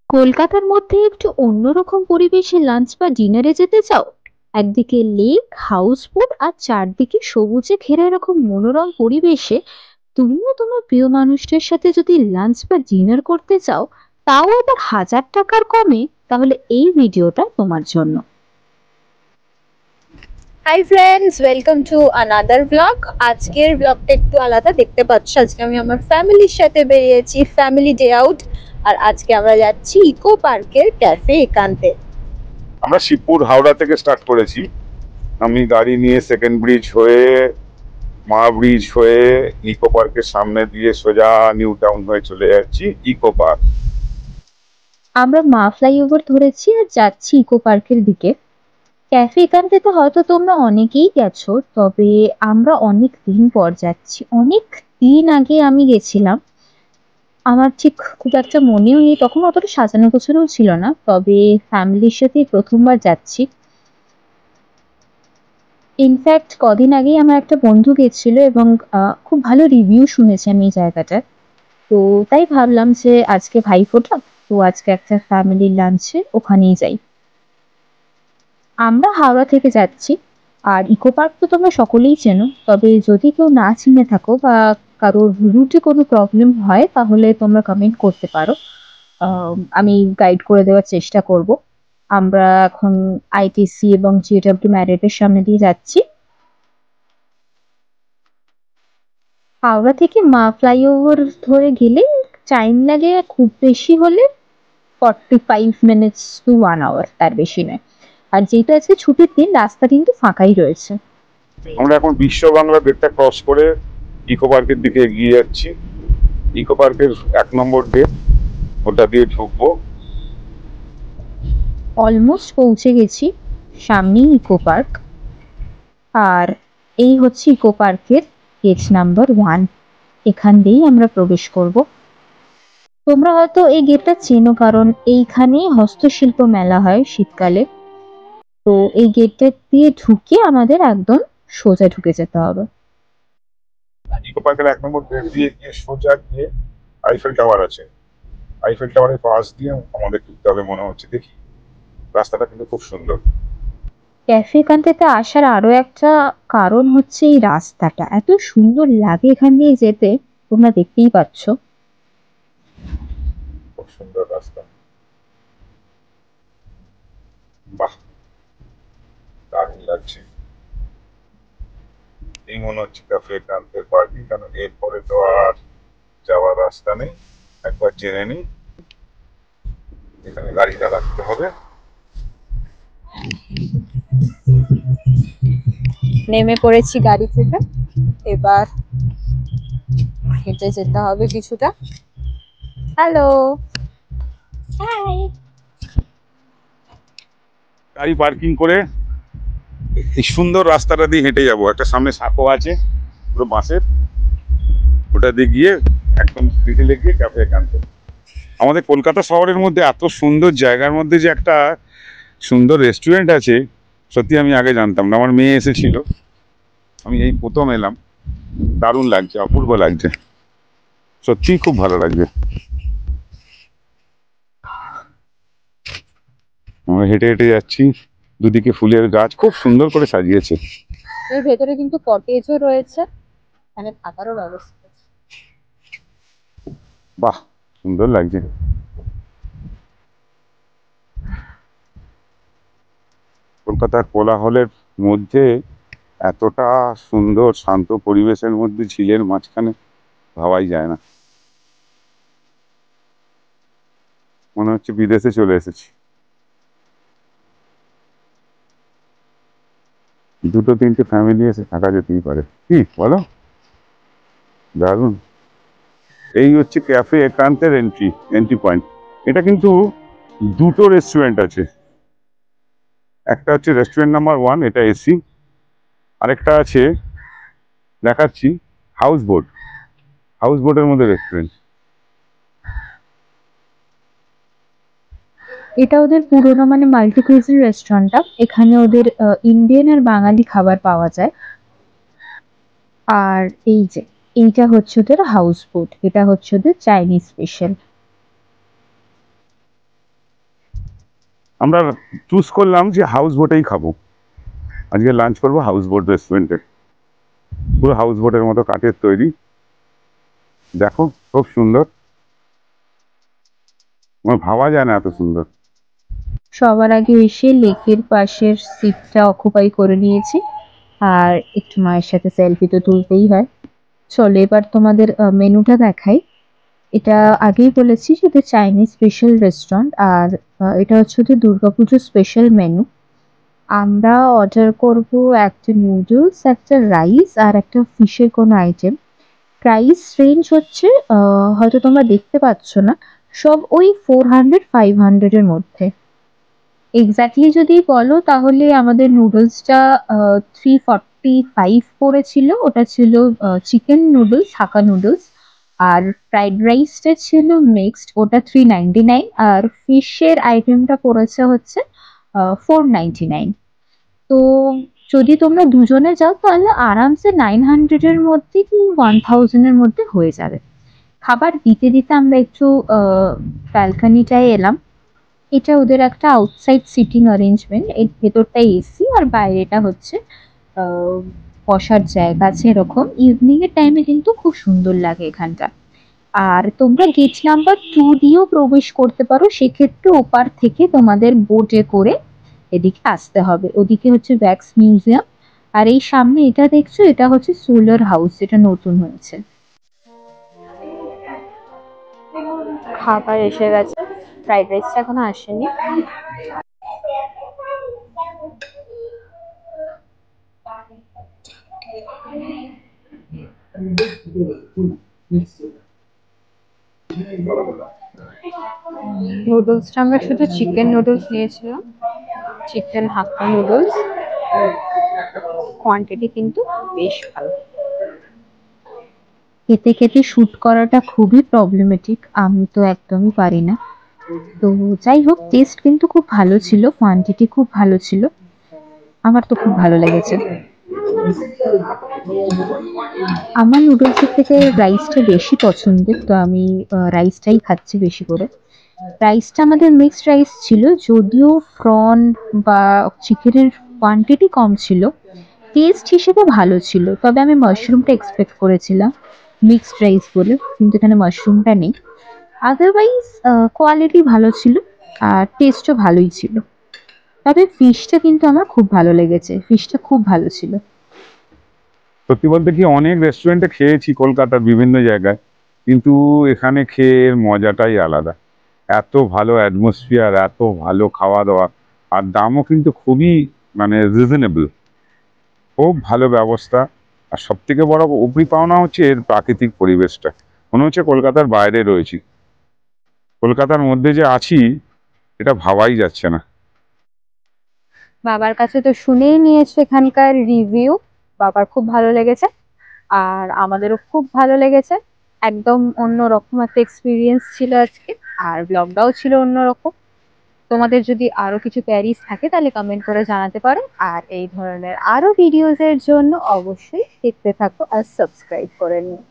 কলকাতার মধ্যে একটু অন্যরকম পরিবেশে লাঞ্চ বা ডিনারে যেতে চাও? একদিকে লেক, হাউসবোট আর চারদিকে সবুজে ঘেরা এরকম মনোরম পরিবেশে তুমিও তোমার প্রিয় মানুষদের সাথে যদি লাঞ্চ বা ডিনার করতে চাও, তাও আবার 1000 টাকার কমে, তাহলে এই ভিডিওটা তোমার জন্য। Hi friends, welcome to another blog. আজকের ব্লগটা একটু আলাদা দেখতে পাচ্ছ। আজকে আমি আমার ফ্যামিলির সাথে বেরিয়েছি, ফ্যামিলি ডে আউট। আর আজকে আমরা যাচ্ছি ইকো পার্কের ক্যাফে একান্তে। আমরা শিবপুর হাওড়া থেকে স্টার্ট করেছি। আমি গাড়ি নিয়ে সেকেন্ড ব্রিজ হয়ে, মা ব্রিজ হয়ে, ইকো পার্কের সামনে দিয়ে সোজা নিউ টাউন হয়ে চলে যাচ্ছি ইকো পার্ক। আমরা মা ফ্লাইওভার ধরেছি আর যাচ্ছি ইকো পার্কের দিকে। ক্যাফে একান্তেতে হয়তো তোমরা অনেকেই গেছো, তবে আমরা অনেক দিন পর যাচ্ছি। অনেক দিন আগে আমি গেছিলাম, আমার ঠিক খুব একটা মনেও নেই, তখন অতটা সাজানো গোছানোও ছিল না, তবে ফ্যামিলির সাথে প্রথমবার যাচ্ছি। ইনফ্যাক্ট কদিন আগেই আমার একটা বন্ধু গেছিল এবং খুব ভালো রিভিউ শুনেছি আমি এই জায়গাটার। তো তাই ভাবলাম যে আজকে ভাইফোঁটা, তো আজকে একটা ফ্যামিলি লাঞ্চে ওখানেই যাই। আমরা হাওড়া থেকে যাচ্ছি। আর ইকো পার্ক তো তোমরা সকলেই চেনো, তবে যদি কেউ না চিনে থাকো বা কারোর রুটে কোনো প্রবলেম হয়, তাহলে তোমরা কমেন্ট করতে পারো। আমি গাইড করে দেওয়ার চেষ্টা করব। আমরা এখন আইটিসি এবং জিডব্লিউ ম্যারিটের সামনে দিয়ে যাচ্ছি। হাওড়া থেকে মা ফ্লাইওভার ধরে গেলে টাইম লাগে খুব বেশি হলে 45 মিনিটস টু 1 আওয়ার, তার বেশি নয়। আর যেহেতু আজকে ছুটির দিন, রাস্তা কিন্তু ফাঁকাই রয়েছে। আমরা এখন বিশ্ব বাংলা গেটটা ক্রস করে ইকো পার্কের দিকে এগিয়ে যাচ্ছি। ইকো পার্কের 1 নম্বর গেট, ওটা দিয়ে ঢুকবো। অলমোস্ট পৌঁছে গেছি, সামনেই ইকো পার্ক। আর এই হচ্ছে ইকো পার্কের গেট নাম্বার 1। এখান দিয়েই আমরা প্রবেশ করব। তোমরা হয়তো এই গেটটা চেনো, কারণ এইখানেই হস্তশিল্প মেলা হয় শীতকালে। তো এই গেটটা দিয়ে ঢুকে আমাদের একদম সোজা ঢুকে যেতে হবে। ইকো পার্কের 1 নম্বর গেট দিয়ে গিয়ে সোজা গিয়ে আইফেল টাওয়ার আছে। আইফেল টাওয়ারের পাশ দিয়ে আমাদের ঢুকতে হবে মনে হচ্ছে। দেখি, রাস্তাটা কিন্তু খুব সুন্দর। ক্যাফে এখানটাতে আসার আরো একটা কারণ হচ্ছে এই রাস্তাটা এত সুন্দর লাগে এখান দিয়ে যেতে, তোমরা দেখতেই পাচ্ছ। খুব সুন্দর রাস্তা। বাহ, দারুণ লাগছে। এই মনে হচ্ছে ক্যাফে একান্তের পার্কিং, কারণ এরপরে তো আর যাওয়ার রাস্তা নেই। একবার জেনে নিই, এখানে গাড়িটা রাখতে হবে। নেমে পড়েছি গাড়ি থেকে, এবার হেঁটে যেতে হবে কিছুটা। Hello, high. গাড়ি পার্কিং করে এই সুন্দর রাস্তাটা দিয়ে হেঁটে যাবো। একটা সামনে সাঁকো আছে পুরো বাঁশের, ওটা দিয়ে গিয়ে একদম বিকেলে গিয়ে ক্যাফে একান্তে। আমাদের কলকাতা শহরের মধ্যে এত সুন্দর জায়গার মধ্যে যে একটা সুন্দর রেস্টুরেন্ট আছে, সত্যি আমি আগে জানতাম না। আমার মেয়ে এসেছিল, আমি এই প্রথম এলাম। দারুণ লাগছে, অপূর্ব লাগছে, সত্যিই খুব ভালো লাগছে। আমরা হেঁটে হেঁটে যাচ্ছি, দুদিকে ফুলের গাছ খুব সুন্দর করে সাজিয়েছে। এর ভেতরে কিন্তু কটেজও রয়েছে, এখানে থাকারও ব্যবস্থা আছে। বাহ, সুন্দর লাগছে। কলকাতার কোলাহলের মধ্যে এতটা সুন্দর শান্ত পরিবেশের মধ্যে ঝিলের মাঝখানে ভাবাই যায় না। মনে হচ্ছে বিদেশে চলে এসেছি। দুটো তিনটে ফ্যামিলি এসে থাকা যেতেই পারে, কি বলো? দারুণ। এই হচ্ছে ক্যাফে একান্তের এন্ট্রি পয়েন্ট। এটা কিন্তু দুটো রেস্টুরেন্ট আছে। একটা হচ্ছে রেস্টুরেন্ট নাম্বার 1, এটা এসি। আরেকটা আছে, দেখাচ্ছি, হাউস বোট। হাউস বোটের মধ্যে রেস্টুরেন্ট। এটা ওদের পুরোনো মানে মাল্টি কুইজিন রেস্টুরেন্টটা। এখানে ওদের ইন্ডিয়ান আর বাঙালি খাবার পাওয়া যায়। আর এই যে এইটা হচ্ছে ওদের হাউস বোট, এটা হচ্ছে ওদের চাইনিজ স্পেশাল। আমরা চুজ করলাম যে হাউস বোটেই খাবো। আজকে লাঞ্চ করবো হাউস বোট রেস্টুরেন্টে। পুরো হাউস বোটের মতো কাঠের তৈরি, দেখো খুব সুন্দর, আমার ভাবা যায় না এত সুন্দর। সবার আগে এসে লেকের পাশের সিটটা অকুপাই করে নিয়েছি, আর একটু মায়ের সাথে সেলফি তো তুলতেই হয়। চলো এবার তোমাদের মেনুটা দেখাই। এটা আগেই বলেছি সেটা চাইনিজ স্পেশাল রেস্টুরেন্ট, আর এটা হচ্ছে ওদের দুর্গাপুজোর স্পেশাল মেনু। আমরা অর্ডার করব একটা নুডলস, একটা রাইস আর একটা ফিশের কোনো আইটেম। প্রাইস রেঞ্জ হচ্ছে হয়তো তোমরা দেখতে পাচ্ছ না, সব ওই 400-500 এর মধ্যে। এক্স্যাক্টলি যদি বলো তাহলে আমাদের নুডলসটা 345 পড়েছিল, ওটা ছিল চিকেন নুডলস, হাক্কা নুডলস। আর ফ্রাইড রাইসটা ছিল মিক্সড, ওটা 399। আর ফিশের আইটেমটা পড়েছে হচ্ছে 499। তো যদি তোমরা দুজনে যাও তাহলে আরামসে 900-এর মধ্যে কি 1000-এর মধ্যে হয়ে যাবে। খাবার দিতে দিতে আমরা একটু ব্যালকনিটায় এলাম। এটা ওদের একটা আউটসাইড সিটিং অ্যারেঞ্জমেন্ট, এর ভেতরটা এসি আর বাইরেটা হচ্ছে বসার জায়গা আছে এরকম। ইভিনিং এর টাইমে কিন্তু খুব সুন্দর লাগে এখানটা। আর তোমরা গেট নাম্বার 2 দিয়েও প্রবেশ করতে পারো, সেক্ষেত্রে ওপার থেকে তোমাদের বোটে করে এদিকে আসতে হবে। ওদিকে হচ্ছে ভ্যাক্স মিউজিয়াম, আর এই সামনে এটা দেখছো এটা হচ্ছে সোলার হাউস, যেটা নতুন হয়েছে। খাবার এসে গেছে, ফ্রাইড রাইসটা এখনো আসেনি। নুডলসটা আমরা শুধু চিকেন নুডলস নিয়েছিলাম, চিকেন হাক্কা নুডলস। কোয়ান্টিটি কিন্তু বেশ ভালো। খেতে খেতে শুট করাটা খুবই প্রবলেমেটিক, আমি তো একদমই পারি না। তো যাই হোক, টেস্ট কিন্তু খুব ভালো ছিল, কোয়ান্টিটি খুব ভালো ছিল, আমার তো খুব ভালো লেগেছে। আমার নুডলসের থেকে রাইসটা বেশি পছন্দের, তো আমি রাইসটাই খাচ্ছি বেশি করে। রাইসটা আমাদের মিক্সড রাইস ছিল, যদিও প্রন বা চিকেনের কোয়ান্টিটি কম ছিল, টেস্ট হিসেবে ভালো ছিল। তবে আমি মাশরুমটা এক্সপেক্ট করেছিলাম মিক্সড রাইস বলে, কিন্তু এখানে মাশরুমটা নেই। আদারওয়াইজ কোয়ালিটি ভালো ছিল আর টেস্টও ভালোই ছিল। তবে ফিশটা কিন্তু আমার খুব ভালো লেগেছে, ফিশটা খুব ভালো ছিল। সত্যি বলতে কি, অনেক রেস্টুরেন্টে খেয়েছি কলকাতার বিভিন্ন জায়গায়, কিন্তু এখানে খেয়ে এর মজাটাই আলাদা। এত ভালো অ্যাটমসফিয়ার, এত ভালো খাওয়া দাওয়া, আর দামও কিন্তু খুবই মানে রিজনেবল, খুব ভালো ব্যবস্থা। আর সব থেকে বড় উপরি পাওনা হচ্ছে এর প্রাকৃতিক পরিবেশটা, মনে হচ্ছে কলকাতার বাইরে রয়েছি, কলকাতার মধ্যে যে আছি এটা ভাবাই যাচ্ছে না। বাবার কাছে তো শুনেই নিয়েছো এখানকার রিভিউ, বাবার খুব ভালো লেগেছে আর আমাদেরও খুব ভালো লেগেছে। একদম অন্যরকম একটা এক্সপিরিয়েন্স ছিল আজকে, আর ব্লগটাও ছিল অন্যরকম। তোমাদের যদি আরো কিছু প্যারিস থাকে তাহলে কমেন্ট করে জানাতে পারো, আর এই ধরনের আরো ভিডিওস এর জন্য অবশ্যই দেখতে থাকো আর সাবস্ক্রাইব করে নিও।